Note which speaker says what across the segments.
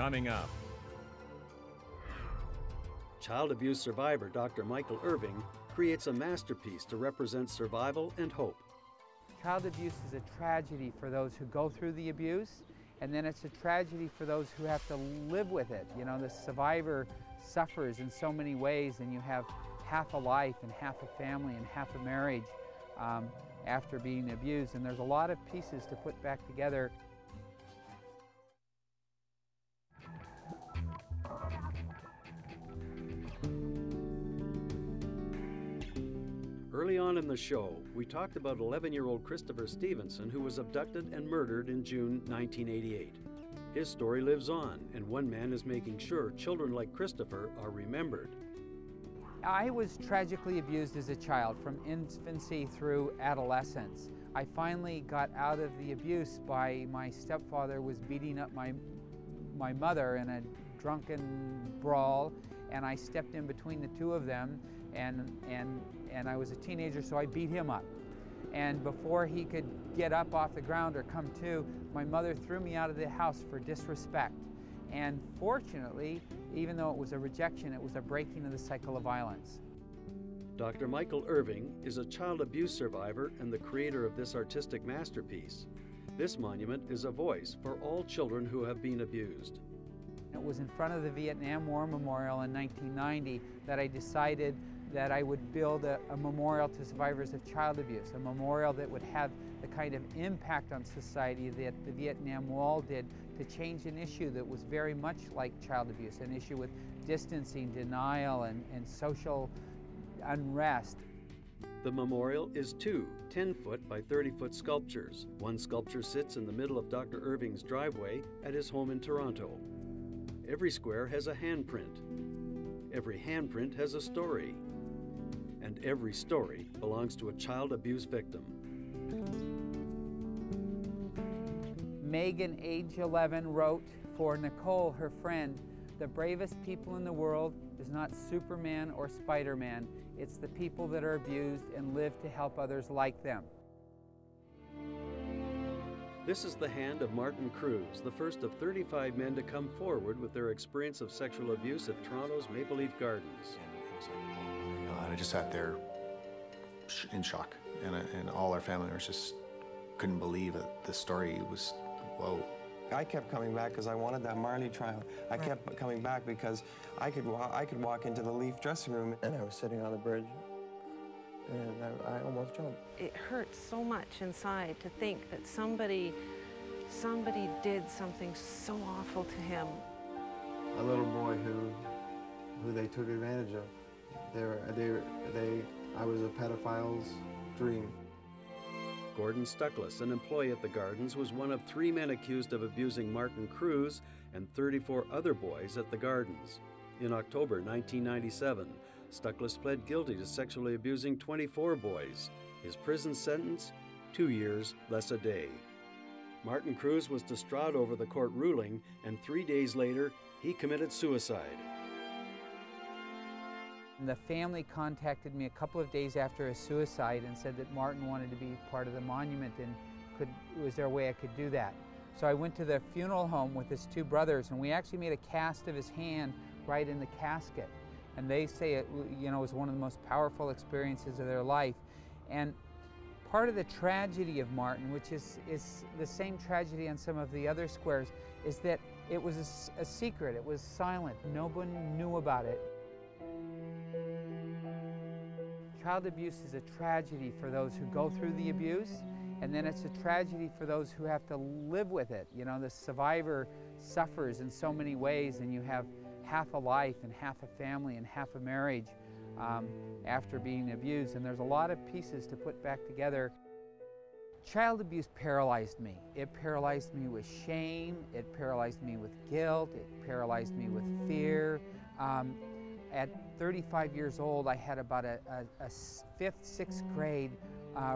Speaker 1: coming up.
Speaker 2: Child abuse survivor Dr. Michael Irving creates a masterpiece to represent survival and hope.
Speaker 3: Child abuse is a tragedy for those who go through the abuse, and then it's a tragedy for those who have to live with it. You know, the survivor suffers in so many ways, and you have half a life and half a family and half a marriage after being abused, and there's a lot of pieces to put back together.
Speaker 2: Early on in the show, we talked about 11-year-old Christopher Stevenson, who was abducted and murdered in June 1988. His story lives on, and one man is making sure children like Christopher are remembered.
Speaker 3: I was tragically abused as a child from infancy through adolescence. I finally got out of the abuse by my stepfather was beating up my mother in a drunken brawl, and I stepped in between the two of them, and I was a teenager, so I beat him up. And before he could get up off the ground or come to, my mother threw me out of the house for disrespect. And fortunately, even though it was a rejection, it was a breaking of the cycle of violence.
Speaker 2: Dr. Michael Irving is a child abuse survivor and the creator of this artistic masterpiece. This monument is a voice for all children who have been abused.
Speaker 3: It was in front of the Vietnam War Memorial in 1990 that I decided that I would build a memorial to survivors of child abuse, a memorial that would have the kind of impact on society that the Vietnam Wall did to change an issue that was very much like child abuse, an issue with distancing, denial, and social unrest.
Speaker 2: The memorial is two 10-foot by 30-foot sculptures. One sculpture sits in the middle of Dr. Irving's driveway at his home in Toronto. Every square has a handprint. Every handprint has a story. And every story belongs to a child abuse victim.
Speaker 3: Megan, age 11, wrote for Nicole, her friend, "The bravest people in the world is not Superman or Spider-Man. It's the people that are abused and live to help others like them."
Speaker 2: This is the hand of Martin Cruz, the first of 35 men to come forward with their experience of sexual abuse at Toronto's Maple Leaf Gardens.
Speaker 4: I just sat there in shock, and all our family members just couldn't believe it. The story was, whoa.
Speaker 5: I kept coming back because I wanted that Marley trial. I kept coming back because I could walk into the Leaf dressing room, and I was sitting on the bridge, and I almost jumped.
Speaker 6: It hurts so much inside to think that somebody did something so awful to him.
Speaker 5: A little boy who they took advantage of. I was a pedophile's dream.
Speaker 2: Gordon Stuckless, an employee at the Gardens, was one of 3 men accused of abusing Martin Cruz and 34 other boys at the Gardens. In October 1997, Stuckless pled guilty to sexually abusing 24 boys. His prison sentence, 2 years less a day. Martin Cruz was distraught over the court ruling, and 3 days later, he committed suicide.
Speaker 3: The family contacted me a couple of days after his suicide and said that Martin wanted to be part of the monument, and was there a way I could do that? So I went to the funeral home with his 2 brothers, and we actually made a cast of his hand right in the casket. And they say it, was one of the most powerful experiences of their life. And part of the tragedy of Martin, which is the same tragedy on some of the other squares, is that it was a secret. It was silent. No one knew about it. Child abuse is a tragedy for those who go through the abuse, and then it's a tragedy for those who have to live with it. You know, the survivor suffers in so many ways, and you have half a life and half a family and half a marriage after being abused, and there's a lot of pieces to put back together. Child abuse paralyzed me. It paralyzed me with shame, it paralyzed me with guilt, it paralyzed me with fear. At 35 years old, I had about a 5th, 6th grade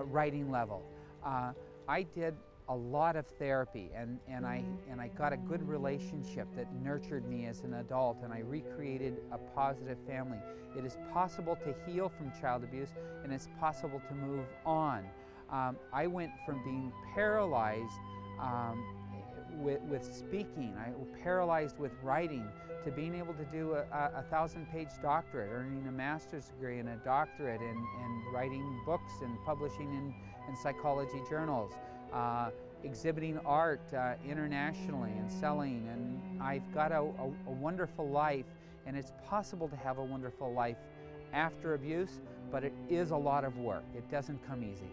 Speaker 3: writing level. I did a lot of therapy, and I got a good relationship that nurtured me as an adult, and I recreated a positive family. It is possible to heal from child abuse, and it's possible to move on. I went from being paralyzed with speaking, I was paralyzed with writing, to being able to do a 1,000-page doctorate, earning a master's degree and a doctorate, and writing books and publishing in psychology journals, exhibiting art internationally and selling. And I've got a wonderful life, and it's possible to have a wonderful life after abuse, but it is a lot of work. It doesn't come easy.